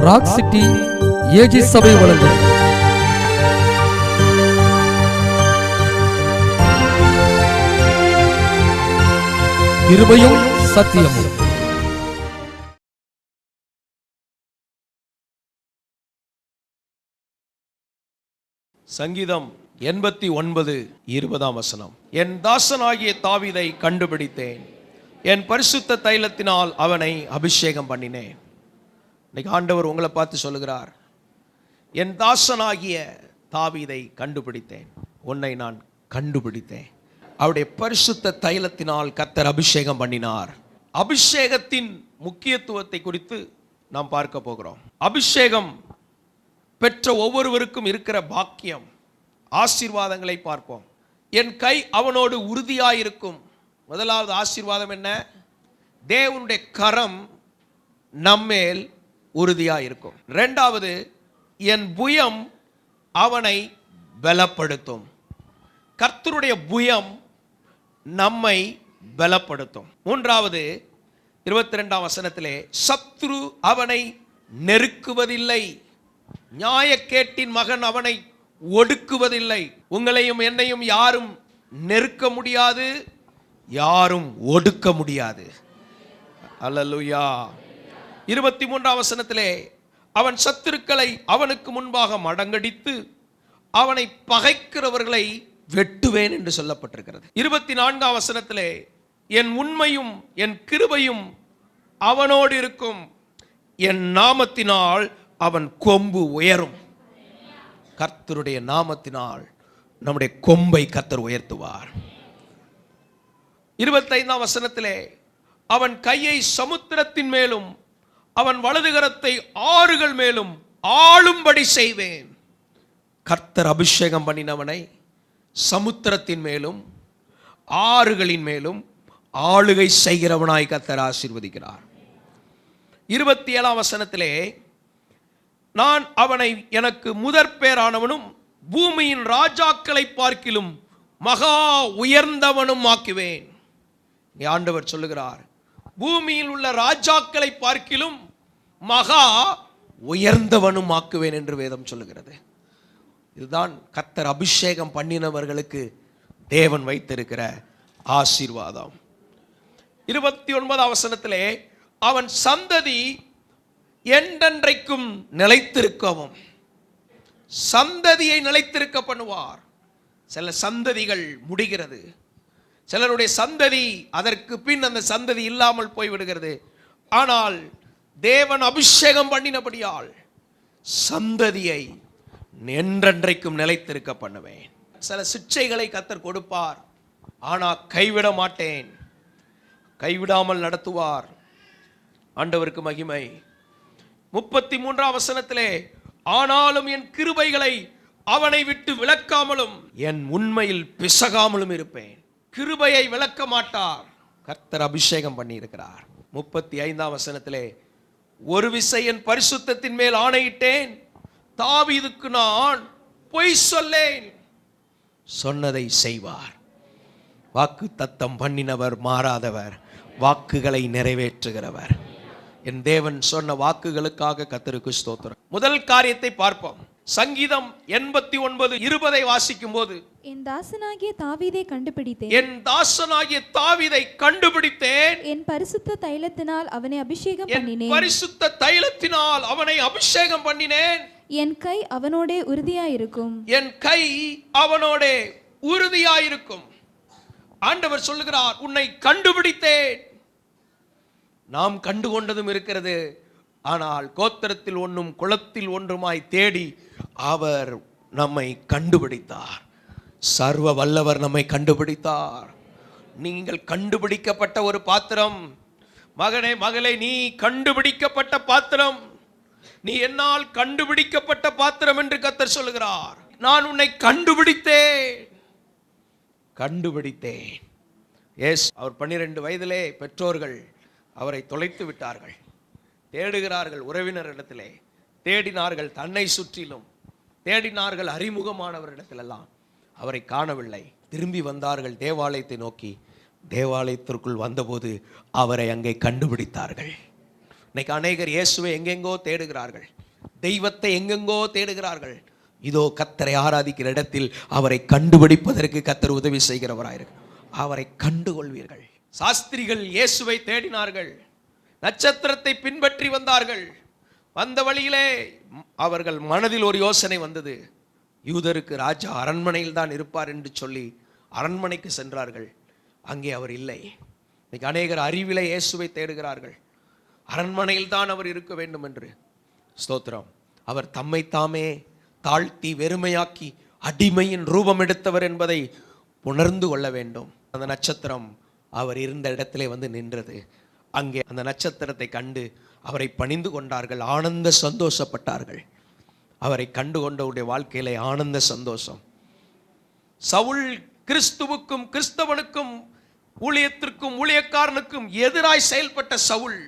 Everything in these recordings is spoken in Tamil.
ராக் சிட்டி ஏஜி சபை வழங்கும் கிருபையும் சத்தியமும். சங்கீதம் 89:20. என் தாசனாகிய தாவீதை கண்டுபிடித்தேன், என் பரிசுத்த தைலத்தினால் அவனை அபிஷேகம் பண்ணினேன். இன்னைக்கு ஆண்டவர் உங்களை பார்த்து சொல்லுகிறார், என் தாசனாகிய தாவீதை கண்டுபிடித்தேன், உன்னை நான் கண்டுபிடித்தேன். அவருடைய பரிசுத்த தைலத்தினால் கர்த்தர் அபிஷேகம் பண்ணினார். அபிஷேகத்தின் முக்கியத்துவத்தை குறித்து நாம் பார்க்க போகிறோம். அபிஷேகம் பெற்ற ஒவ்வொருவருக்கும் இருக்கிற பாக்கியம், ஆசீர்வாதங்களை பார்ப்போம். என் கை அவனோடு உறுதியாயிருக்கும். முதலாவது ஆசீர்வாதம் என்ன? தேவனுடைய கரம் நம்மேல் உறுதியாயிருக்கும். இரண்டாவது, என் புயம் அவனை பலப்படுத்தும். கர்த்தருடைய புயம் நம்மை பலப்படுத்தும். மூன்றாவது, 22 சத்ரு அவனை நெருக்குவதில்லை, நியாயக்கேட்டின் மகன் அவனை ஒடுக்குவதில்லை. உங்களையும் என்னையும் யாரும் நெருக்க முடியாது, யாரும் ஒடுக்க முடியாது. அல்லேலூயா. 23 அவன் சத்துருக்களை அவனுக்கு முன்பாக மடங்கடித்து அவனை பகைக்கிறவர்களை வெட்டுவேன் என்று சொல்லப்பட்டிருக்கிறது. 24 என் உண்மையும் என் கிருபையும் அவனோடு இருக்கும், என் நாமத்தினால் அவன் கொம்பு உயரும். கர்த்தருடைய நாமத்தினால் நம்முடைய கொம்பை கர்த்தர் உயர்த்துவார். 25 அவன் கையை சமுத்திரத்தின் மேலும் அவன் வலதுகரத்தை ஆறுகள் மேலும் ஆளும்படி செய்வேன். கர்த்தர் அபிஷேகம் பண்ணினவனை சமுத்திரத்தின் மேலும் ஆறுகளின் மேலும் ஆளுகை செய்கிறவனாய் கர்த்தர் ஆசீர்வதிக்கிறார். 27 நான் அவனை எனக்கு முதற் பேரானவனும் பூமியின் ராஜாக்களை பார்க்கிலும் மகா உயர்ந்தவனும் ஆக்குவேன். ஆண்டவர் சொல்லுகிறார், பூமியில் உள்ள ராஜாக்களை பார்க்கிலும் மகா உயர்ந்தவனும் ஆக்குவேன் என்று வேதம் சொல்லுகிறது. இதுதான் கர்த்தர் அபிஷேகம் பண்ணினவர்களுக்கு தேவன் வைத்திருக்கிற ஆசீர்வாதம். 29 அவன் சந்ததி என்றென்றைக்கும் நிலைத்திருக்கவும். சந்ததியை நிலைத்திருக்க பண்ணுவார். சில சந்ததிகள் முடிகிறது, சிலருடைய சந்ததி அதற்கு பின் அந்த சந்ததி இல்லாமல் போய்விடுகிறது. ஆனால் தேவன் அபிஷேகம் பண்ணினபடியால் சந்ததியை என்றென்றைக்கும் நிலைத்திருக்க பண்ணுவேன். சில சிக்ஷைகளை கர்த்தர் கொடுப்பார், ஆனால் கைவிட மாட்டேன், கைவிடாமல் நடத்துவார். ஆண்டவருக்கு மகிமை. 33 ஆனாலும் என் கிருபைகளை அவனை விட்டு விலக்காமலும் என் உண்மையில் பிசகாமலும் இருப்பேன். கிருபையை விலக்க மாட்டார், கர்த்தர் அபிஷேகம் பண்ணி இருக்கிறார். 35 ஒரு விசை என் பரிசுத்தத்தின் மேல் ஆணையிட்டேன், தாவீதுக்கு நான் பொய் சொல்லேன், சொன்னதை செய்வார். வாக்கு தத்தம் பண்ணினவர் மாறாதவர், வாக்குகளை நிறைவேற்றுகிறவர். என் தேவன் சொன்ன வாக்குகளுக்காக கர்த்தருக்கு ஸ்தோத்திரம். முதல் காரியத்தை பார்ப்போம். சங்கீதம் 89:20 வாசிக்கும் போது, என் தாசனாகிய தாவீதை கண்டுபிடித்தேன், என் தாசனாகிய தாவீதை கண்டுபிடித்தேன், என் பரிசுத்த தைலத்தினால் அவனை அபிஷேகம் பண்ணினேன், பரிசுத்த தைலத்தினால் அவனை அபிஷேகம் பண்ணினேன், என் கை அவனோடே உறுதியாயிருக்கும், என் கை அவனோடே உறுதியாயிருக்கும். ஆண்டவர் சொல்லுகிறார், உன்னை கண்டுபிடித்தேன். நாம் கண்டுகொண்டதும் இருக்கிறது, ஆனால் கோத்திரத்தில் ஒன்றும் குளத்தில் ஒன்றுமாய் தேடி அவர் நம்மை கண்டுபிடித்தார். சர்வ வல்லவர் நம்மை கண்டுபிடித்தார். நீங்கள் கண்டுபிடிக்கப்பட்ட ஒரு பாத்திரம். மகனே மகளே, நீ கண்டுபிடிக்கப்பட்ட பாத்திரம். நீ என்னால் கண்டுபிடிக்கப்பட்ட பாத்திரம் என்று கர்த்தர் சொல்லுகிறார். நான் உன்னை கண்டுபிடித்தேன். எஸ், அவர் 12 வயதிலே பெற்றோர்கள் அவரை தொலைத்து விட்டார்கள். தேடுகிறார்கள், உறவினரிடத்திலே தேடினார்கள், தன்னை சுற்றிலும் தேடினார்கள், அறிமுகமானவரிடத்திலெல்லாம் அவரை காணவில்லை. திரும்பி வந்தார்கள் தேவாலயத்தை நோக்கி. தேவாலயத்திற்குள் வந்தபோது அவரை அங்கே கண்டுபிடித்தார்கள். இன்னைக்கு அநேகர் இயேசுவை எங்கெங்கோ தேடுகிறார்கள். தெய்வத்தை எங்கெங்கோ தேடுகிறார்கள். இதோ கர்த்தரை ஆராதிக்கிற இடத்தில் அவரை கண்டுபிடிப்பதற்கு கர்த்தர் உதவி செய்கிறவராயிருக்கு. அவரை கண்டுகொள்வீர்கள். சாஸ்திரிகள் இயேசுவை தேடினார்கள், நட்சத்திரத்தை பின்பற்றி வந்தார்கள். வந்த வழியிலே அவர்கள் மனதில் ஒரு யோசனை வந்தது, யூதருக்கு ராஜா அரண்மனையில் தான் இருப்பார் என்று சொல்லி அரண்மனைக்கு சென்றார்கள். அங்கே அவர் இல்லை. இன்னைக்கு அநேகர் அறிவிலே இயேசுவை தேடுகிறார்கள், அரண்மனையில் தான் அவர் இருக்க வேண்டும் என்று. ஸ்தோத்திரம். அவர் தம்மை தாமே தாழ்த்தி வெறுமையாக்கி அடிமையின் ரூபம் எடுத்தவர் என்பதை உணர்ந்து கொள்ள வேண்டும். அந்த நட்சத்திரம் அவர் இருந்த இடத்திலே வந்து நின்றது. அங்கே அந்த நட்சத்திரத்தை கண்டு அவரை பணிந்து கொண்டார்கள், ஆனந்த சந்தோஷப்பட்டார்கள். அவரை கண்டு கொண்டவருடைய வாழ்க்கையிலே ஆனந்த சந்தோஷம். சவுல் கிறிஸ்துவுக்கும் கிறிஸ்தவனுக்கும் ஊழியத்திற்கும் ஊழியக்காரனுக்கும் எதிராய் செயல்பட்ட சவுல்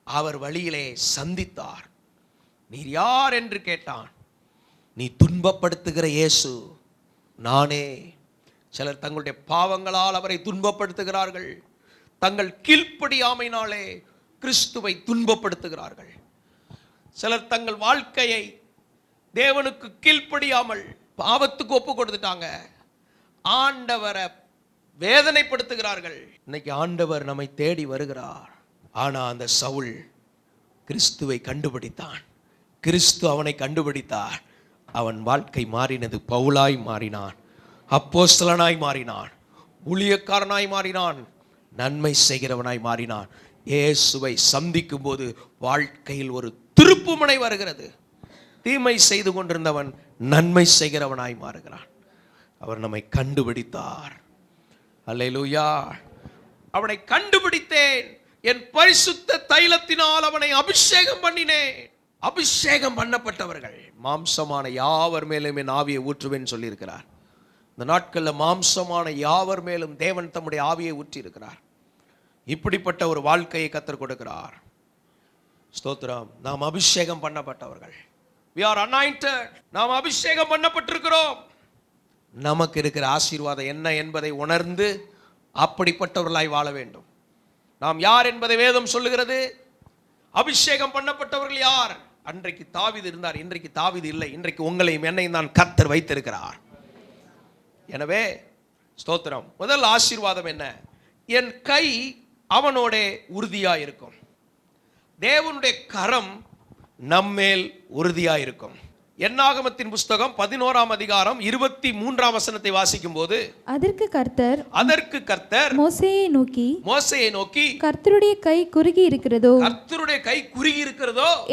அவர் வழியிலே சந்தித்தார். நீர் யார் என்று கேட்டான். நீ துன்பப்படுத்துகிற இயேசு நானே. சிலர் தங்களுடைய பாவங்களால் அவரை துன்பப்படுத்துகிறார்கள், தங்கள் கீழ்ப்படியாமையினாலே கிறிஸ்துவை துன்பப்படுத்துகிறார்கள். சிலர் தங்கள் வாழ்க்கையை தேவனுக்கு கீழ்ப்படியாமல் பாவத்துக்கு ஒப்பு கொடுத்துட்டாங்க, ஆண்டவரை வேதனைப்படுத்துகிறார்கள். இன்னைக்கு ஆண்டவர் நம்மை தேடி வருகிறார். ஆனா அந்த சவுல் கிறிஸ்துவை கண்டுபிடித்தான், கிறிஸ்து அவனை கண்டுபிடித்தார். அவன் வாழ்க்கை மாறினது. பவுலாய் மாறினான், அப்போஸ்தலனாய் மாறினான், ஊழியக்காரனாய் மாறினான், நன்மை செய்கிறவனாய் மாறினான். இயேசுவை சந்திக்கும் போது வாழ்க்கையில் ஒரு திருப்புமுனை வருகிறது. தீமை செய்து கொண்டிருந்தவன் நன்மை செய்கிறவனாய் மாறுகிறான். அவர் நம்மை கண்டுபிடித்தார். அல்லேலூயா. அவனை கண்டுபிடித்தேன், என் பரிசுத்த தைலத்தினால் அவனை அபிஷேகம் பண்ணினேன். அபிஷேகம் பண்ணப்பட்டவர்கள். மாம்சமான யாவர் மேலும் என் ஆவியை ஊற்றுவேன் சொல்லியிருக்கிறார். இந்த நாட்களில் மாம்சமான யாவர் மேலும் தேவன் தம்முடைய ஆவியை ஊற்றி இருக்கிறார். இப்படிப்பட்ட ஒரு வாழ்க்கையை கத்தர் கொடுக்கிறார். ஸ்தோத்திரம். நாம் அபிஷேகம் பண்ணப்பட்டவர்கள். We are anointed. நாம் அபிஷேகம் பண்ணப்பட்டிருக்கிறோம். நமக்கு இருக்கிற ஆசீர்வாதம் என்ன என்பதை உணர்ந்து அப்படிப்பட்டவர்களாய் வாழ வேண்டும். நாம் யார் என்பதை வேதம் சொல்லுகிறது. அபிஷேகம் பண்ணப்பட்டவர்கள் யார்? அன்றைக்கு தாவீது இருந்தார், இன்றைக்கு தாவீது இல்லை. இன்றைக்கு உங்களையும் என்னையும் தான் கர்த்தர் வைத்திருக்கிறார். எனவே ஸ்தோத்திரம். முதல் ஆசீர்வாதம் என்ன? என் கை அவனோட உறுதியா இருக்கும். தேவனுடைய கரம் நம்மேல் உறுதியா இருக்கும். என்னாகமத்தின் புஸ்தகம் 11ஆம் அதிகாரம் 23ஆம் வசனத்தை வாசிக்கும் போது, அதற்கு கர்த்தர் மோசேயை நோக்கி கர்த்தருடைய கை குறுகி இருக்கிறதோ,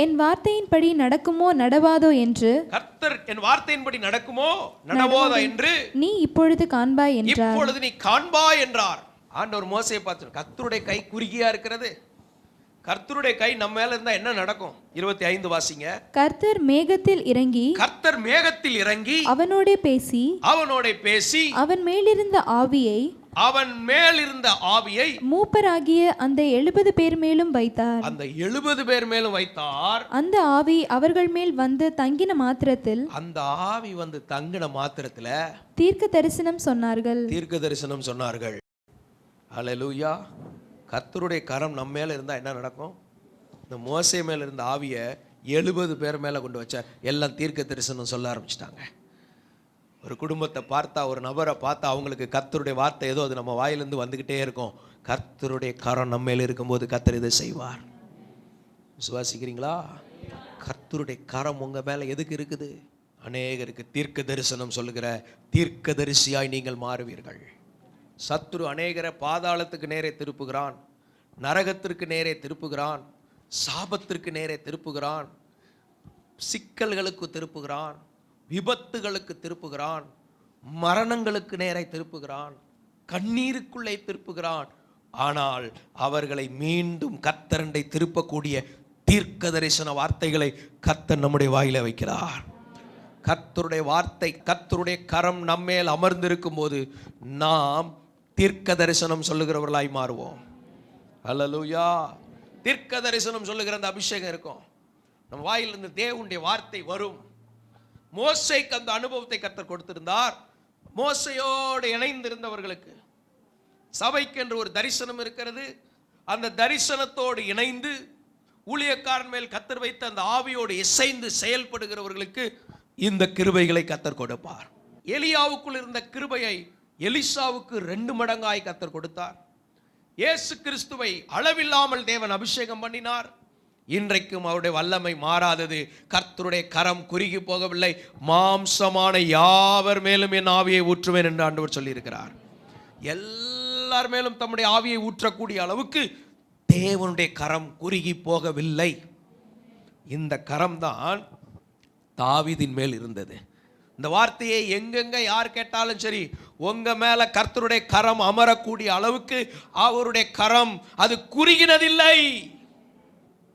என் வார்த்தையின்படி நடக்குமோ நடவாதோ என்று, கர்த்தர் என் வார்த்தையின்படி நடக்குமோ நடவாதோ என்று நீ இப்பொழுது காண்பாய் என்றார். இப்பொழுது நீ காண்பாய் என்றார். ஆண்டவர் மோசேயை பார்த்து, கர்த்தருடைய கை குறுகியா இருக்கிறது. கர்த்தருடைய கை நம்ம மேல இருந்தா என்ன நடக்கும்? 25 வாசிங்க. கர்த்தர் மேகத்தில் இறங்கி அவனோட பேசி அவன் மேலிருந்த ஆவியை மூப்பராகிய அந்த 70 பேர் மேலும் வைத்தார். அந்த ஆவி அவர்கள் மேல் வந்து தங்கின மாத்திரத்தில் தீர்க்க தரிசனம் சொன்னார்கள். ஹல்லேலூயா. கர்த்தருடைய கரம் நம்ம மேல இருந்தா என்ன நடக்கும்? இந்த மோசே மேல இருந்த ஆவியை 70 பேர் மேல கொண்டு வச்ச எல்லாம் தீர்க்க தரிசனம் சொல்ல ஆரம்பிச்சிட்டாங்க. ஒரு குடும்பத்தை பார்த்தா, ஒரு நபரை பார்த்தா அவங்களுக்கு கர்த்தருடைய வார்த்தை ஏதோ அது நம்ம வாயிலிருந்து வந்துகிட்டே இருக்கும். கர்த்தருடைய கரம் நம்ம மேல இருக்கும்போது கர்த்தர் இதை செய்வார். விசுவாசிக்கிறீங்களா? கர்த்தருடைய கரம் உங்க மேல எதுக்கு இருக்குது? அநேகருக்கு தீர்க்க தரிசனம் சொல்லுகிற தீர்க்கதரிசியாய் நீங்கள் மாறுவீர்கள். சத்துரு அநேகரை பாதாளத்துக்கு நேரே திருப்புகிறான், நரகத்திற்கு நேரே திருப்புகிறான், சாபத்திற்கு நேரே திருப்புகிறான், சிக்கல்களுக்கு திருப்புகிறான், விபத்துகளுக்கு திருப்புகிறான், மரணங்களுக்கு நேரே திருப்புகிறான், கண்ணீருக்குள்ளே திருப்புகிறான். ஆனால் அவர்களை மீண்டும் கர்த்தரண்டை திருப்பக்கூடிய தீர்க்க தரிசன வார்த்தைகளை கர்த்தர் நம்முடைய வாயில வைக்கிறார். கர்த்தருடைய வார்த்தை, கர்த்தருடைய கரம் நம்மேல் அமர்ந்திருக்கும் போது நாம் தீர்க்க தரிசனம் சொல்லுகிறவர்களாய் மாறுவோம். அல்லேலூயா. தீர்க்க தரிசனம் சொல்லுகிற அந்த அபிஷேகம் இருக்கும். நம்ம வாயிலிருந்து தேவனுடைய வார்த்தை வரும். மோசேக்கு அந்த அனுபவத்தை கர்த்தர் கொடுத்திருந்தார். மோசையோடு இணைந்திருந்தவர்களுக்கு சபைக்கு என்று ஒரு தரிசனம் இருக்கிறது. அந்த தரிசனத்தோடு இணைந்து ஊழியக்காரன் மேல் கர்த்தர் வைத்த அந்த ஆவியோடு இசைந்து செயல்படுகிறவர்களுக்கு இந்த கிருபைகளை கர்த்தர் கொடுப்பார். எலியாவுக்குள் இருந்த கிருபையை எலிசாவுக்கு 2 மடங்காய் கர்த்தர் கொடுத்தார். இயேசு கிறிஸ்துவை அளவில்லாமல் தேவன் அபிஷேகம் பண்ணினார். இன்றைக்கும் அவருடைய வல்லமை மாறாதது. கர்த்தருடைய கரம் குறுகி போகவில்லை. மாம்சமான யாவர் மேலும் என் ஆவியை ஊற்றுவேன் என்று ஆண்டவர் சொல்லியிருக்கிறார். எல்லார் மேலும் தம்முடைய ஆவியை ஊற்றக்கூடிய அளவுக்கு தேவனுடைய கரம் குறுகி போகவில்லை. இந்த கரம் தான் தாவீதின் மேல் இருந்தது. இந்த வார்த்தையை எங்கெங்க யார் கேட்டாலும் சரி, உங்க மேல கர்த்தருடைய கரம் அமரக்கூடிய அளவுக்கு அவருடைய கரம் அது குறுகினதில்லை.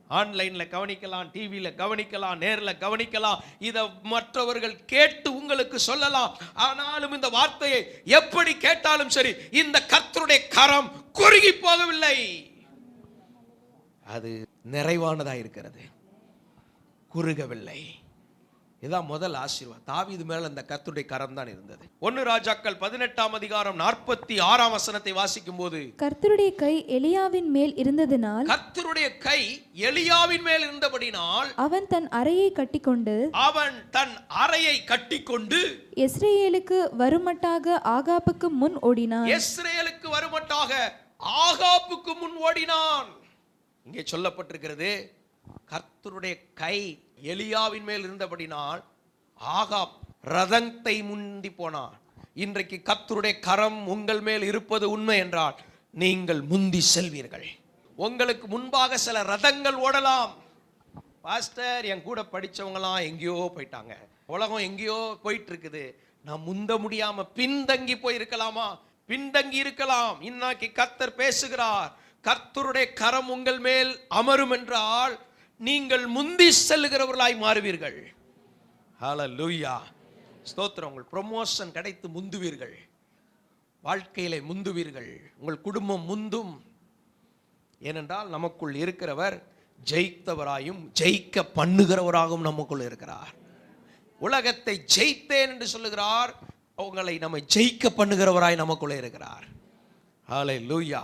ஆன்லைன்ல கவனிக்கலாம், டிவியில கவனிக்கலாம், நேர்ல கவனிக்கலாம், இதை மற்றவர்கள் கேட்டு உங்களுக்கு சொல்லலாம். ஆனாலும் இந்த வார்த்தையை எப்படி கேட்டாலும் சரி, இந்த கர்த்தருடைய கரம் குறுகி போகவில்லை. அது நிறைவானதா இருக்கிறது, குறுகவில்லை. இதுதான் முதல் ஆசீர்வாதம். தாவீது மேல அந்த கர்த்தருடைய கரம் தான் இருந்தது. 1 ராஜாக்கள் 18ஆம் அதிகாரம் 46ஆம் வசனத்தை வாசிக்கும் போது, கர்த்தருடைய கை எலியாவின் மேல் இருந்ததினால், கர்த்தருடைய கை எலியாவின் மேல் இருந்தபடினால் அவன் தன் அறையை கட்டிக்கொண்டு இஸ்ரேலுக்கு வருமட்டாக ஆகாப்புக்கு முன் ஓடினான். இஸ்ரேலுக்கு வருமட்டாக ஆகாப்புக்கு முன் ஓடினான். இங்கே சொல்லப்பட்டிருக்கிறது, கர்த்தருடைய கை எலியாவின் மேல் இருந்தபடினால் ஆகாப் ரதத்தை முந்தி போனான். இன்றைக்கு கர்த்தருடைய கரம் உங்கள் மேல் இருப்பது உண்மை என்றால் நீங்கள் முந்தி செல்வீர்கள். உங்களுக்கு முன்பாக சில ரதங்கள் ஓடலாம். பாஸ்டர், என் கூட படிச்சவங்களாம் எங்கேயோ போயிட்டாங்க, உலகம் எங்கேயோ போயிட்டு இருக்குது, நான் முந்த முடியாம பின்தங்கி போயிருக்கலாமா? பின்தங்கி இருக்கலாம். இன்னைக்கு கர்த்தர் பேசுகிறார், கர்த்தருடைய கரம் உங்கள் மேல் அமரும் என்றால் நீங்கள் முந்தி செல்லுகிறவர்களாய் மாறுவீர்கள். ஹல்லேலூயா, ஸ்தோத்திரம். உங்கள் ப்ரமோஷன் கிடைத்து முந்துவீர்கள், வாழ்க்கையிலே முந்துவீர்கள், உங்கள் குடும்பம் முந்தும். ஏனென்றால் நமக்குள் இருக்கிறவர் ஜெயித்தவராயும் ஜெயிக்க பண்ணுகிறவராகவும் நமக்குள் இருக்கிறார். உலகத்தை ஜெயித்தேன் என்று சொல்லுகிறார், உங்களை நம்மை ஜெயிக்க பண்ணுகிறவராய் நமக்குள்ளே இருக்கிறார். ஹல்லேலூயா,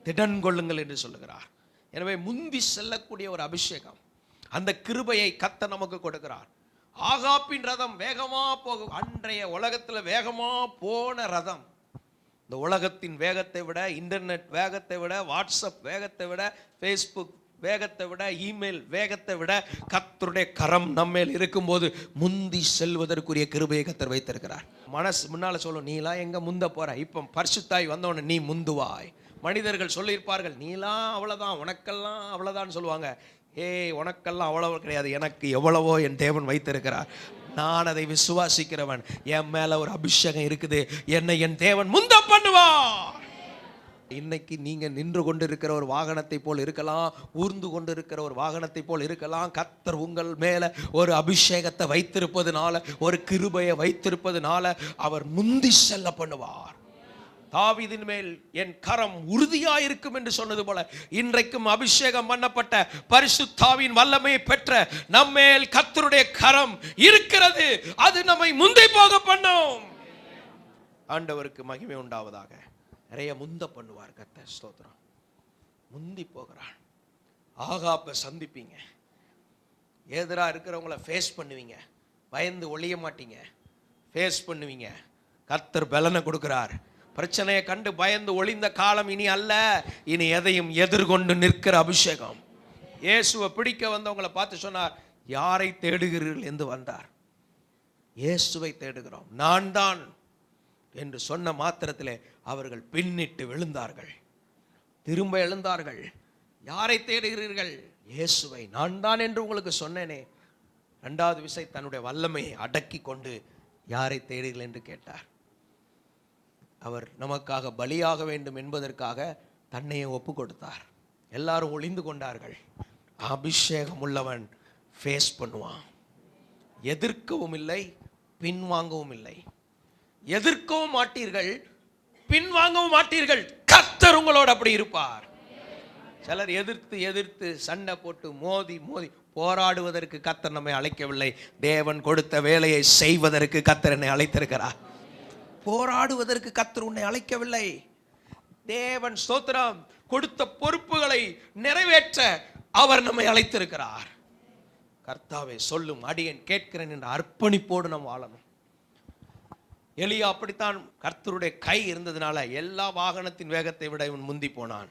திடன் கொள்ளுங்கள் என்று சொல்லுகிறார். எனவே முந்தி செல்லக்கூடிய ஒரு அபிஷேகம், அந்த கிருபையை கர்த்தர் நமக்கு கொடுக்கிறார். ஆகாப்பின் ரதம் வேகமா போகும். அன்றைய உலகத்துல வேகமா போன ரதம், இந்த உலகத்தின் வேகத்தை விட, இன்டர்நெட் வேகத்தை விட, வாட்ஸ்அப் வேகத்தை விட, ஃபேஸ்புக் வேகத்தை விட, இமெயில் வேகத்தை விட கர்த்தருடைய கரம் நம்மேல் இருக்கும்போது முந்தி செல்வதற்குரிய கிருபையை கர்த்தர் வைத்திருக்கிறார். மனசு முன்னால சொல்லும், நீலாம் எங்க முந்த போற, இப்போ பரிசுத்தாய் வந்தவன நீ முந்துவாய். மனிதர்கள் சொல்லியிருப்பார்கள், நீலாம் அவ்வளவுதான், உனக்கெல்லாம் அவ்வளவுதான் சொல்லுவாங்க. உனக்கெல்லாம் அவ்வளவு கிடையாது, எனக்கு எவ்வளவோ என் தேவன் வைத்திருக்கிறார். நான் அதை விசுவாசிக்கிறவன். என் மேல ஒரு அபிஷேகம் இருக்குது, என்னை என் தேவன் முந்த பண்ணுவார். இன்னைக்கு நீங்க நின்று கொண்டிருக்கிற ஒரு வாகனத்தை போல் இருக்கலாம், ஊர்ந்து கொண்டிருக்கிற ஒரு வாகனத்தை போல் இருக்கலாம். கர்த்தர் உங்கள் மேல ஒரு அபிஷேகத்தை வைத்திருப்பதுனால, ஒரு கிருபையை வைத்திருப்பதுனால அவர் முந்தி செல்ல பண்ணுவார். தாவீதின் மேல் என் கரம் உறுதியாயிருக்கும் என்று சொன்னது போல, இன்றைக்கும் அபிஷேகம் பண்ணப்பட்ட பரிசுத்தாவின் வல்லமையை பெற்ற நம்மேல் கர்த்தருடைய கரம் இருக்கிறது. அது நம்மை முந்தி போக பண்ணும். ஆண்டவருக்கு மகிமை உண்டாவதாக. நிறைய முந்த பண்ணுவார் கர்த்தர். ஸ்தோத்திரம். முந்தி போகிறார். ஆகாப்பை சந்திப்பீங்க, எதிரா இருக்கிறவங்கள ஃபேஸ் பண்ணுவீங்க, பயந்து ஒளிய மாட்டீங்க, ஃபேஸ் பண்ணுவீங்க. கர்த்தர் பலனை கொடுக்கிறார். பிரச்சனையை கண்டு பயந்து ஒளிந்த காலம் இனி அல்ல, இனி எதையும் எதிர்கொண்டு நிற்கிற அபிஷேகம். இயேசுவை பிடிக்க வந்தவங்களை பார்த்து சொன்னார், யாரை தேடுகிறீர்கள் என்று வந்தார். இயேசுவை தேடுகிறோம், நான் தான் என்று சொன்ன மாத்திரத்திலே அவர்கள் பின்னிட்டு விழுந்தார்கள், திரும்ப எழுந்தார்கள். யாரை தேடுகிறீர்கள்? இயேசுவை. நான் தான் என்று உங்களுக்கு சொன்னேனே. 2வது விசை தன்னுடைய வல்லமையை அடக்கி கொண்டு யாரை தேடுகிறீர்கள் என்று கேட்டார். அவர் நமக்காக பலியாக வேண்டும் என்பதற்காக தன்னையே ஒப்பு கொடுத்தார். எல்லாரும் ஒளிந்து கொண்டார்கள். அபிஷேகம் உள்ளவன் ஃபேஸ் பண்ணுவான். எதிர்க்கவும் இல்லை, பின்வாங்கவும் இல்லை. எதிர்க்கவும் மாட்டீர்கள், பின்வாங்கவும் மாட்டீர்கள். கர்த்தர் உங்களோடு அப்படி இருப்பார். சிலர் எதிர்த்து எதிர்த்து சண்டை போட்டு மோதி மோதி போராடுவதற்கு கர்த்தர் நம்மை அழைக்கவில்லை. தேவன் கொடுத்த வேலையை செய்வதற்கு கர்த்தர் என்னை அழைத்திருக்கிறார். போராடுவதற்கு கர்த்தர் உன்னை அழைக்கவில்லை. தேவன் ஸ்தோத்திரம் கொடுத்த பொறுப்புகளை நிறைவேற்ற அவர் நம்மை அழைத்திருக்கிறார். கர்த்தாவே சொல்லும், அடியேன் கேட்கிறேன் என்ற அர்ப்பணிப்போடு நாம் வாழணும். எலியா அப்படித்தான். கர்த்தருடைய கை இருந்ததுனால எல்லா வாகனத்தின் வேகத்தை விட இவன் முந்தி போனான்.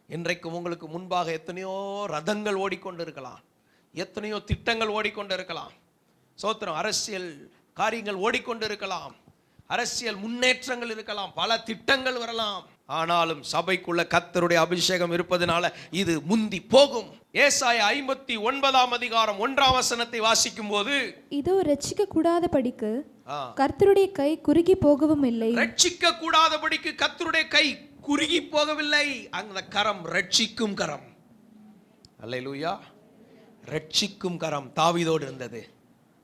இன்றைக்கும் உங்களுக்கு முன்பாக எத்தனையோ ரதங்கள் ஓடிக்கொண்டு இருக்கலாம், எத்தனையோ திட்டங்கள் ஓடிக்கொண்டு இருக்கலாம், சோத்திரம், அரசியல் காரியங்கள் ஓடிக்கொண்டு இருக்கலாம், அரசியல் முன்னேற்றங்கள் இருக்கலாம், பல திட்டங்கள் வரலாம். ஆனாலும் சபைக்குள்ள கர்த்தருடைய அபிஷேகம் இருப்பதனால இது முந்தி போகும். ஏசாயா 59 அதிகாரம் 1 வசனத்தை வாசிக்கும் போது, இதோ ரட்சிக்க கூடாதபடிக்கு கர்த்தருடைய கை குறுகி போகவும் இல்லை. ரட்சிக்க கூடாதபடிக்கு கர்த்தருடைய கை குறுகி போகவில்லை. அந்த கரம் ரட்சிக்கும் கரம். அல்லேலூயா. ரட்சிக்கும் கரம் தாவீதோடு இருந்தது.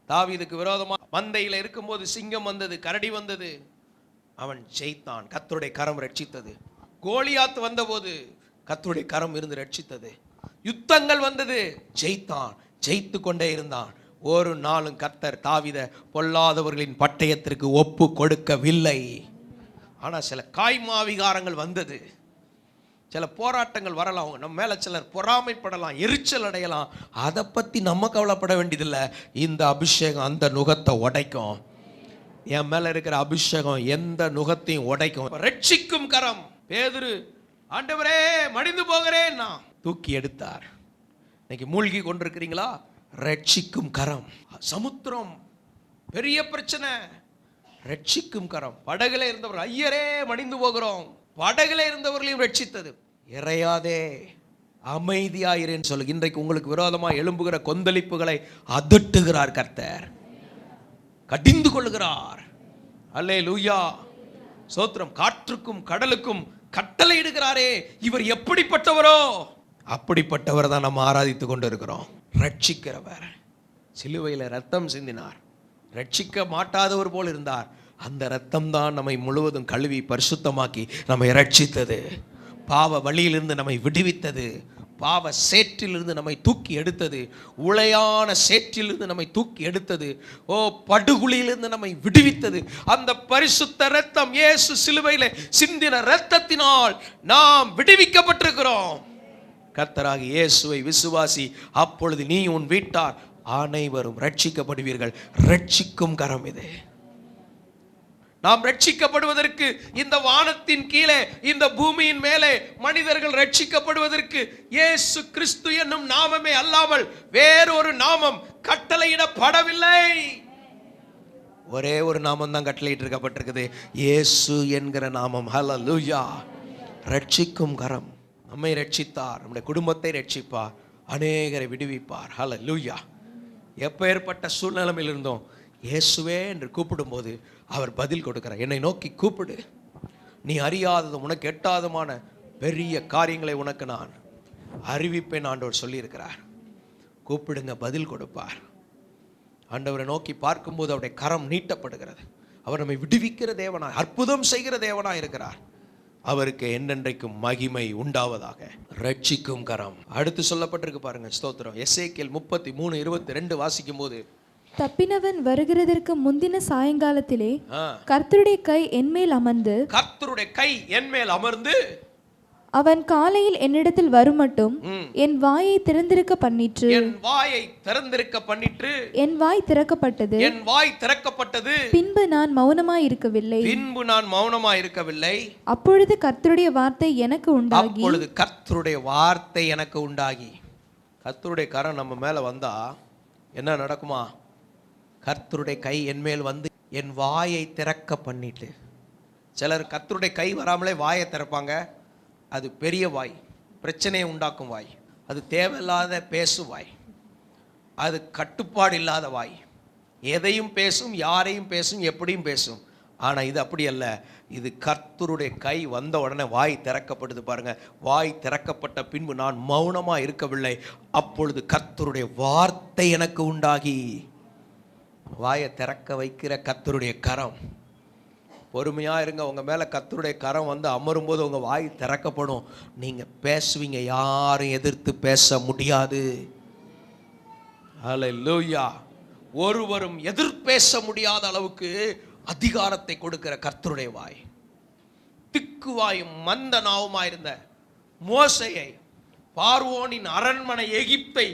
தாவீதுக்கு விரோதமா மந்தையில இருக்கும்போது சிங்கம் வந்தது, கரடி வந்தது, அவன் ஜெயித்தான். கர்த்தருடைய கரம் ரட்சித்தது. கோலியாத் வந்தபோது கர்த்தருடைய கரம் இருந்து ரட்சித்தது. யுத்தங்கள் வந்தது, ஜெயித்தான், ஜெயித்து கொண்டே இருந்தான். ஒரு நாளும் கர்த்தர் தாவீதை பொல்லாதவர்களின் பட்டயத்திற்கு ஒப்பு கொடுக்கவில்லை. ஆனால் சில காய்மாவிகாரங்கள் வந்தது, சில போராட்டங்கள் வரலாம், நம்ம மேலே சிலர் பொறாமைப்படலாம், எரிச்சல் அடையலாம். அதை பற்றி நம்ம கவலைப்பட வேண்டியதில்லை. இந்த அபிஷேகம் அந்த நுகத்தை உடைக்கும். என் மேலே இருக்கிற அபிஷேகம் எந்த நுகத்தையும் உடைக்கும். ரட்சிக்கும் கரம். பேதுரு, ஆண்டவரே மடிந்து போகிறேன், நான் தூக்கி எடுத்தார். இன்னைக்கு மூழ்கி கொண்டிருக்கிறீங்களா? ரட்சிக்கும் கரம். சமுத்திரம் பெரிய பிரச்சனை, ரட்சிக்கும் கரம். படகுல இருந்தவர், ஐயரே மடிந்து போகிறோம், படகுல இருந்தவர்களையும் ரட்சித்தது. இறையாதே, அமைதியாயிரேன்னு சொல்லு. இன்றைக்கு உங்களுக்கு விரோதமாக எழும்புகிற கொந்தளிப்புகளை அதட்டுகிறார் கர்த்தர், கடிந்து கொள்ளுகிறார். அல்லேலூயா, சோத்திரம். காற்றுக்கும் கடலுக்கும் கட்டளை இடுகிறாரே, இவர் எப்படிப்பட்டவரோ அப்படிப்பட்டவர் தான் நம்ம ஆராதித்து கொண்டு இருக்கிறோம். ரட்சிக்கிறவர். சிலுவையில் ரத்தம் சிந்தினார், ரட்சிக்க மாட்டாதவர் போல் இருந்தார். அந்த ரத்தம் தான் நம்மை முழுவதும் கழுவி பரிசுத்தமாக்கி நம்மை ரட்சித்தது. பாவ வழியிலிருந்து நம்மை விடுவித்தது, பாவ சேற்றிலிருந்து நம்மை தூக்கி எடுத்தது, உளையான சேற்றிலிருந்து நம்மை தூக்கி எடுத்தது, படுகுழியிலிருந்து நம்மை விடுவித்தது. அந்த பரிசுத்த ரத்தம், இயேசு சிலுவையிலே சிந்தின ரத்தத்தினால் நாம் விடுவிக்கப்பட்டிருக்கிறோம். கர்த்தராகிய இயேசுவை விசுவாசி, அப்பொழுது நீ உன் வீட்டார் அனைவரும் ரட்சிக்கப்படுவீர்கள். ரட்சிக்கும் கரம் இது. நாம் ரட்சிக்கப்படுவதற்கு, இந்த வானத்தின் கீழே இந்த பூமியின் மேலே மனிதர்கள் ரட்சிக்கப்படுவதற்கு இயேசு கிறிஸ்து என்னும் நாமமே அல்லாமல் வேறொரு நாமம் கட்டளையிடப்படவில்லை. ஒரே ஒரு நாமம் தான் கட்டளையிட்டிருக்கப்பட்டிருக்குது, இயேசு என்கிற நாமம். ஹல்லேலூயா. ரட்சிக்கும் கரம். நம்மை ரட்சித்தார், நம்முடைய குடும்பத்தை ரட்சிப்பார், அநேகரை விடுவிப்பார். ஹல்லேலூயா. எப்பேற்பட்ட சூழ்நிலையில் இருந்தோம், இயேசுவே என்று கூப்பிடும்போது அவர் பதில் கொடுக்கிறார். என்னை நோக்கி கூப்பிடு, நீ அறியாததும் உனக்கு எட்டாதமான பெரிய காரியங்களை உனக்கு நான் அறிவிப்பேன் ஆண்டவர் சொல்லியிருக்கிறார். கூப்பிடுங்க, பதில் கொடுப்பார். ஆண்டவரை நோக்கி பார்க்கும்போது அவருடைய கரம் நீட்டப்படுகிறது. அவர் நம்மை விடுவிக்கிற தேவனாய், அற்புதம் செய்கிற தேவனாய் இருக்கிறார். அவருக்கு என்றென்றைக்கும் மகிமை உண்டாவதாக. ரட்சிக்கும் கரம். அடுத்து சொல்லப்பட்டிருக்கு பாருங்க, ஸ்தோத்திரம். எசேக்கியேல் 33:22 வாசிக்கும் போது, தப்பினவன் வருகிறதற்கு முந்தின சாயங்காலத்திலே கர்த்தருடைய கை என்மேல் அமர்ந்து, கர்த்தருடைய கை என்மேல் அமர்ந்து, அவன் காலையில் என்னிடத்தில் வருமட்டும் என் வாயை திறந்திருக்க பண்ணிற்று. என் வாயை திறந்திருக்க பண்ணிற்று. என் வாய் திறக்கப்பட்டது. என் வாய் திறக்கப்பட்டது. பின்பு நான் மௌனமாய் இருக்கவில்லை. பின்பு நான் மௌனமாய் இருக்கவில்லை. அப்பொழுது கர்த்தருடைய வார்த்தை எனக்கு உண்டாகி. அப்பொழுது கர்த்தருடைய வார்த்தை எனக்கு உண்டாகி. கர்த்தருடைய கரம் நம்ம மேல வந்தா என்ன நடக்குமா? கர்த்தருடைய கை என் மேல் வந்து என் வாயை திறக்க பண்ணிட்டு. சிலர் கர்த்தருடைய கை வராமலே வாயை திறப்பாங்க. அது பெரிய வாய், பிரச்சனையை உண்டாக்கும் வாய், அது தேவையில்லாத பேசும் வாய், அது கட்டுப்பாடு இல்லாத வாய். எதையும் பேசும், யாரையும் பேசும், எப்படியும் பேசும். ஆனால் இது அப்படி அல்ல. இது கர்த்தருடைய கை வந்த உடனே வாய் திறக்கப்படுது பாருங்க. வாய் திறக்கப்பட்ட பின்பு நான் மௌனமாக இருக்கவில்லை. அப்பொழுது கர்த்தருடைய வார்த்தை எனக்கு உண்டாகி. வாயை திறக்க வைக்கிற கர்த்தருடைய கரம். பொறுமையாக இருங்க. உங்கள் மேலே கர்த்தருடைய கரம் வந்து அமரும் போது உங்கள் வாய் திறக்கப்படும். நீங்கள் பேசுவீங்க, யாரும் எதிர்த்து பேச முடியாது. ஹல்லேலூயா. ஒருவரும் எதிர்பேச முடியாத அளவுக்கு அதிகாரத்தை கொடுக்கிற கர்த்தருடைய வாய். திக்குவாயும் மந்த நாவுமாயிருந்த மோசையை பார்வோனின் அரண்மனை எகிப்தை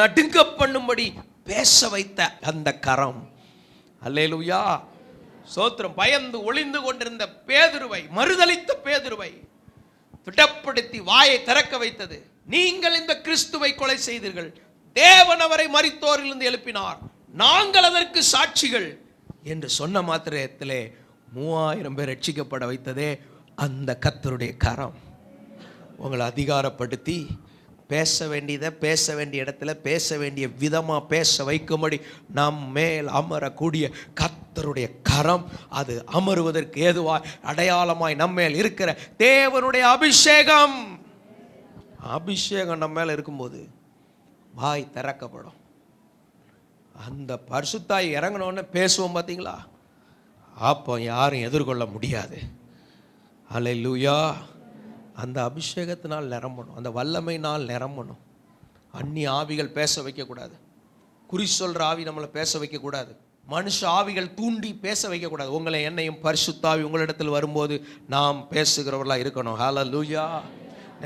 நடுங்க பண்ணும்படி பேச வைத்த அந்த கரம். அல்லேலூயா, சோத்திரம். பயந்து ஒளிந்து கொண்டிருந்த பேதுருவை, மறுதலித்த பேதுருவை திடப்படுத்தி வாயை திறக்க வைத்தது. நீங்கள் இந்த கிறிஸ்துவை கொலை செய்தீர்கள், தேவன் அவரை மரித்தோரிலிருந்து எழுப்பினார், நாங்கள் அதற்கு சாட்சிகள் என்று சொன்ன மாத்திரத்திலே 3000 பேர் ரட்சிக்கப்பட வைத்ததே அந்த கர்த்தருடைய கரம். உங்களை அதிகாரப்படுத்தி பேச வேண்டியதை பேச வேண்டிய இடத்துல பேச வேண்டிய விதமாக பேச வைக்கும்படி நம் மேல் அமரக்கூடிய கர்த்தருடைய கரம், அது அமருவதற்கு ஏதுவாய் அடையாளமாய் நம்மேல் இருக்கிற தேவனுடைய அபிஷேகம். அபிஷேகம் நம்ம மேல இருக்கும்போது வாய் திறக்கப்படும். அந்த பரிசுத்தாய் இறங்கினோன்னு பேசுவோம் பார்த்தீங்களா, அப்போ யாரும் எதிர்கொள்ள முடியாது. அல்லேலூயா. அந்த அபிஷேகத்தினால் நிரம்பணும், அந்த வல்லமையினால் நிரம்பணும். அந்நிய ஆவிகள் பேச வைக்கக்கூடாது, குறி சொல்கிற ஆவி நம்மளை பேச வைக்கக்கூடாது, மனுஷ ஆவிகள் தூண்டி பேச வைக்கக்கூடாது. உங்களை என்னையும் பரிசுத்தாவி உங்களிடத்தில் வரும்போது நாம் பேசுகிறவர்களாக இருக்கணும். ஹல்லேலூயா.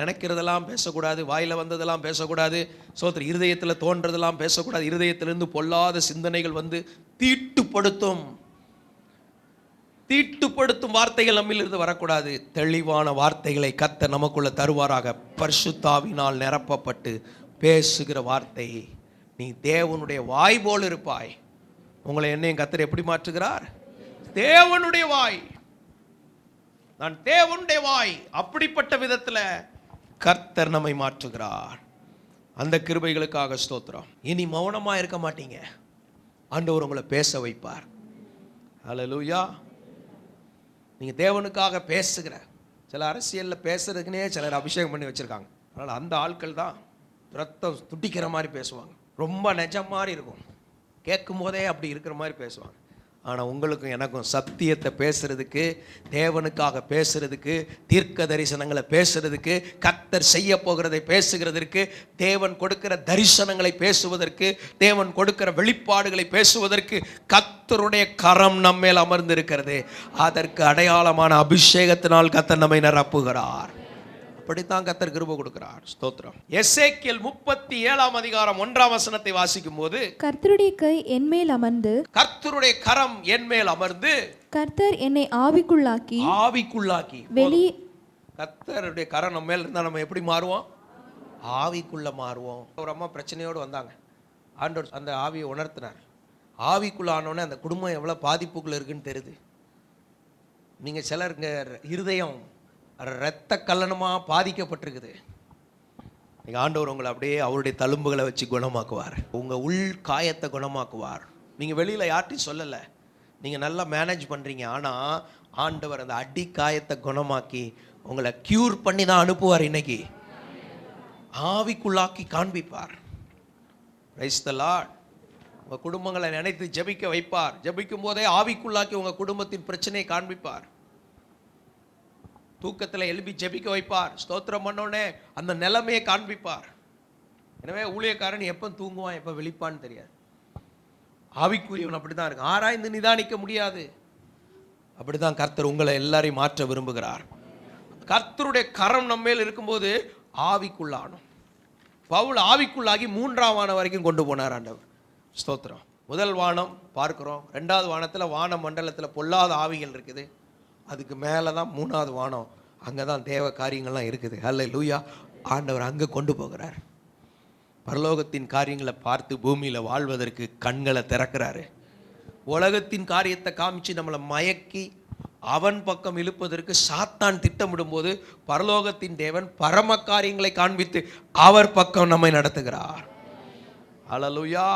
நினைக்கிறதெல்லாம் பேசக்கூடாது, வாயில் வந்ததெல்லாம் பேசக்கூடாது, சோத்திர இருதயத்தில் தோன்றதெல்லாம் பேசக்கூடாது. இருதயத்திலிருந்து பொல்லாத சிந்தனைகள் வந்து தீட்டுப்படுத்தும் வார்த்தைகள் நம்மிலிருந்து வரக்கூடாது. தெளிவான வார்த்தைகளை கர்த்தர் நமக்குள்ள தருவாராக. பரிசுத்தாவினால் நிரப்பப்பட்டு பேசுகிற வார்த்தை, நீ தேவனுடைய வாய் போல் இருப்பாய். உங்களை என்னையும் கர்த்தர் எப்படி மாற்றுகிறார்? தேவனுடைய வாய். நான் தேவனுடைய வாய். அப்படிப்பட்ட விதத்தில் கர்த்தர் நம்மை மாற்றுகிறார். அந்த கிருபைகளுக்காக ஸ்தோத்திரம். இனி மௌனமா இருக்க மாட்டீங்க, ஆண்டவர் உங்களை பேச வைப்பார். ஹல்லேலூயா. நீங்க தேவனுக்காக பேசுகிற, சில அரசியலில் பேசுறதுக்குனே சிலர் அபிஷேகம் பண்ணி வச்சிருக்காங்க. அதனால் அந்த ஆட்கள் தான் ரத்தம் துடிக்கிற மாதிரி பேசுவாங்க, ரொம்ப நிஜம் மாதிரி இருக்கும், கேட்கும் போதே அப்படி இருக்கிற மாதிரி பேசுவாங்க. ஆனால் உங்களுக்கும் எனக்கும் சத்தியத்தை பேசுறதுக்கு, தேவனுக்காக பேசுறதுக்கு, தீர்க்க தரிசனங்களை பேசுறதுக்கு, கர்த்தர் செய்ய போகிறதை பேசுகிறதற்கு, தேவன் கொடுக்கிற தரிசனங்களை பேசுவதற்கு, தேவன் கொடுக்கிற வெளிப்பாடுகளை பேசுவதற்கு கர்த்தருடைய கரம் நம்மேல் அமர்ந்திருக்கிறது. அதற்கு அடையாளமான அபிஷேகத்தினால் கர்த்தர் நம்மை நிரப்புகிறார். அப்படித்தான் கர்த்தர் கிருபை கொடுக்கிறார். ஸ்தோத்திரம். எசேக்கியேல் 37 அதிகாரம் 1 வசனத்தை வாசிக்கும் போது, கர்த்தருடைய கை என்மேல் அமர்ந்து, கர்த்தருடைய கரம் என்மேல் அமர்ந்து, கர்த்தர் என்னை ஆவிக்குள்ளாக்கி வெளி. கர்த்தருடைய கரம் நம்ம மேல் இருந்தா நம்ம எப்படி மாறுவோம்? ஆவிக்குள்ள மாறுவோம். ஒரு அம்மா பிரச்சனையோடு வந்தாங்க, ஆண்டவர் அந்த ஆவியை உணர்த்தினார். ஆவிக்குள்ள ஆனோடனே அந்த குடும்பம் எவ்வளவு பாதிப்புக்குள்ள இருக்குன்னு தெரியுது. நீங்க சிலருங்க இருதயம் இரத்த கல்லணமாக பாதிக்கப்பட்டிருக்குது. நீங்கள் ஆண்டவர் உங்களை அப்படியே அவருடைய தழும்புகளை வச்சு குணமாக்குவார். உங்கள் உள் காயத்தை குணமாக்குவார். நீங்கள் வெளியில் யார்ட்டையும் சொல்லலை, நீங்கள் நல்லா மேனேஜ் பண்ணுறீங்க. ஆனால் ஆண்டவர் அந்த அடி காயத்தை குணமாக்கி உங்களை க்யூர் பண்ணி தான் அனுப்புவார். இன்னைக்கு ஆவிக்குள்ளாக்கி காண்பிப்பார். Praise the Lord. உங்கள் குடும்பங்களை நினைத்து ஜெபிக்க வைப்பார். ஜெபிக்கும் போதே ஆவிக்குள்ளாக்கி உங்கள் குடும்பத்தின் பிரச்சனையை காண்பிப்பார். தூக்கத்தில் எழுப்பி ஜெபிக்க வைப்பார். ஸ்தோத்திரம் பண்ணோடனே அந்த நிலைமையை காண்பிப்பார். எனவே ஊழியக்காரன் எப்போ தூங்குவான் எப்போ வெளிப்பான்னு தெரியாது. ஆவிக்குரியவன் அப்படிதான் இருக்கு, ஆராய்ந்து நிதானிக்க முடியாது. அப்படிதான் கர்த்தர் உங்களை எல்லாரையும் மாற்ற விரும்புகிறார். கர்த்தருடைய கரம் நம்ம மேல் இருக்கும்போது ஆவிக்குள்ளானும். பவுல் ஆவிக்குள்ளாகி 3ஆம் வானம் வரைக்கும் கொண்டு போனார் ஆண்டவர். ஸ்தோத்திரம். முதல் வானம் பார்க்கிறோம், 2வது வானத்தில் வான மண்டலத்தில் பொல்லாத ஆவிகள் இருக்குது. அதுக்கு மேலே தான் 3வது வானம், அங்கே தான் தேவ காரியங்கள்லாம் இருக்குது. ஹல்லேலூயா. ஆண்டவர் அங்கே கொண்டு போகிறார். பரலோகத்தின் காரியங்களை பார்த்து பூமியில் வாழ்வதற்கு கண்களை திறக்கிறாரு. உலகத்தின் காரியத்தை காமிச்சு நம்மளை மயக்கி அவன் பக்கம் இழுப்பதற்கு சாத்தான் திட்டமிடும் போது பரலோகத்தின் தேவன் பரம காரியங்களை காண்பித்து அவர் பக்கம் நம்மை நடத்துகிறார். ஹல்லேலூயா.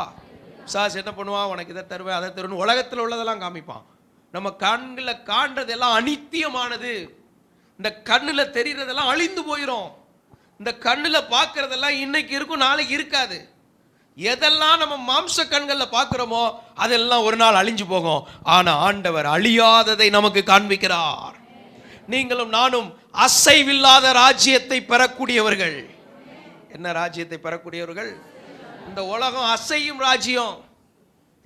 சாஸ் என்ன பண்ணுவான்? உனக்கு இதை தருவேன் அதை தருவேன் உலகத்தில் உள்ளதெல்லாம் காமிப்பான். நம்ம கண்ணில் காண்றதெல்லாம் அனித்தியமானது. இந்த கண்ணில் தெரிகிறதெல்லாம் அழிந்து போயிடும். இந்த கண்ணில் பார்க்கறதெல்லாம் இன்னைக்கு இருக்கும், நாளைக்கு இருக்காது. எதெல்லாம் நம்ம மாம்ச கண்களில் பார்க்கிறோமோ அதெல்லாம் ஒரு நாள் அழிஞ்சு போகும். ஆனால் ஆண்டவர் அழியாததை நமக்கு காண்பிக்கிறார். நீங்களும் நானும் அசைவில்லாத ராஜ்யத்தை பெறக்கூடியவர்கள். என்ன ராஜ்யத்தை பெறக்கூடியவர்கள்? இந்த உலகம் அசையும் ராஜ்யம்.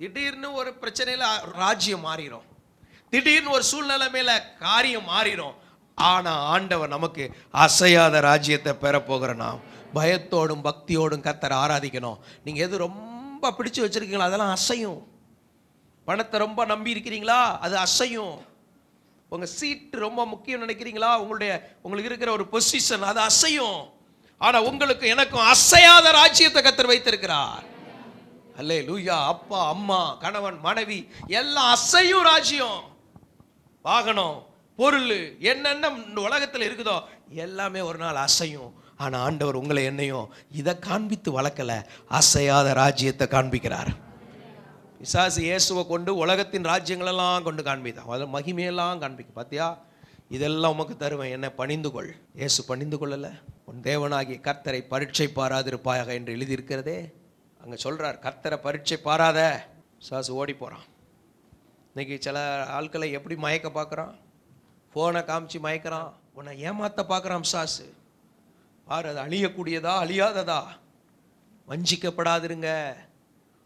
திடீர்னு ஒரு பிரச்சனையில் ராஜ்யம் மாறிடும், திடீர்னு ஒரு சூழ்நிலை மேல காரியம் மாறிடும். ஆனா ஆண்டவர் நமக்கு அசையாத ராஜ்யத்தை பெற போகிற நாம் பயத்தோடும் பக்தியோடும் கர்த்தரை ஆராதிக்கணும். நீங்கள் எது ரொம்ப பிடிச்சு வச்சிருக்கீங்களோ அதெல்லாம் அசையும். பணத்தை ரொம்ப நம்பி இருக்கிறீங்களா, அது அசையும். உங்கள் சீட்டு ரொம்ப முக்கியம் நினைக்கிறீங்களா, உங்களுக்கு இருக்கிற ஒரு பொசிஷன், அது அசையும். ஆனால் உங்களுக்கு எனக்கும் அசையாத ராஜ்யத்தை கர்த்தர் வைத்திருக்கிறார். அல்லேலூயா. அப்பா அம்மா கணவன் மனைவி எல்லாம் அசையும் ராஜ்யம். வாகனம் பொருள் என்னென்ன உலகத்தில் இருக்குதோ எல்லாமே ஒரு நாள் அசையும். ஆனால் ஆண்டவர் உங்களை என்னையும் இதை காண்பித்து வளர்க்கல, அசையாத ராஜ்யத்தை காண்பிக்கிறார். பிசாசு இயேசுவை கொண்டு உலகத்தின் ராஜ்யங்களெல்லாம் கொண்டு காண்பித்தான், அதில் மகிமையெல்லாம் காண்பிக்க. பார்த்தியா, இதெல்லாம் உமக்கு தருவேன், என்னை பணிந்து கொள். இயேசு பணிந்து கொள்ளலை. உன் தேவனாகிய கர்த்தரை பரீட்சை பாராதிருப்பாயாக என்று எழுதியிருக்கிறதே. அங்கே சொல்கிறார், கர்த்தரை பரீட்சை பாராத. பிசாசு ஓடி போகிறான். இன்னைக்கு சில ஆட்களை எப்படி மயக்க பார்க்குறான், ஃபோனை காமிச்சு மயக்கிறான், உன்னை ஏமாற்ற பார்க்குறான் பிசாசு. பாரு, அது அழியக்கூடியதா அழியாததா. வஞ்சிக்கப்படாதிருங்க.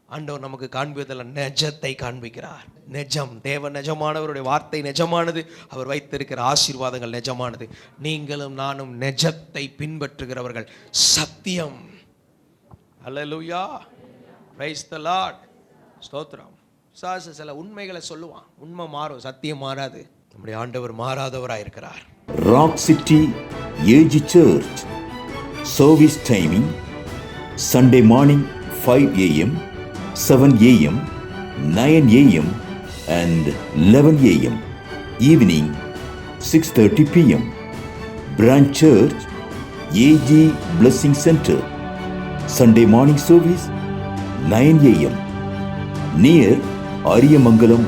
ஆண்டவர் நமக்கு காண்பிப்பதில் நெஜத்தை காண்பிக்கிறார். நெஜம், தேவன் நெஜமானவருடைய வார்த்தை நெஜமானது, அவர் வைத்திருக்கிற ஆசீர்வாதங்கள் நெஜமானது. நீங்களும் நானும் நெஜத்தை பின்பற்றுகிறவர்கள். சத்தியம். அல்லேலூயா, பிரைஸ் தி லார்ட், ஸ்தோத்திரம். பிசாசு சில உண்மைகளை சொல்லுவான், உண்மை மாறும், சத்தியம் மாறாது. நம்முடைய ஆண்டவர் மாறாதவராக இருக்கிறார். Rock City AG church service timing Sunday morning 5 a.m., 7 a.m., 9 a.m. and 11 a.m. Evening 6:30 p.m. Branch Church AG Blessing Center. Sunday morning service 9 a.m. near Ariyamangalam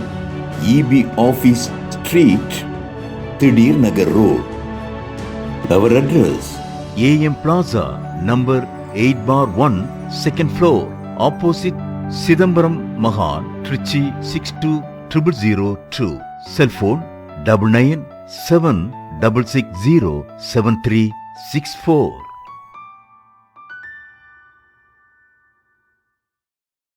EB Office Street, Thidir Nagar Road. Our address AM Plaza, number 8/1, second floor, opposite Sidambaram Mahal, Trichy 620002. Cell phone 9976607364.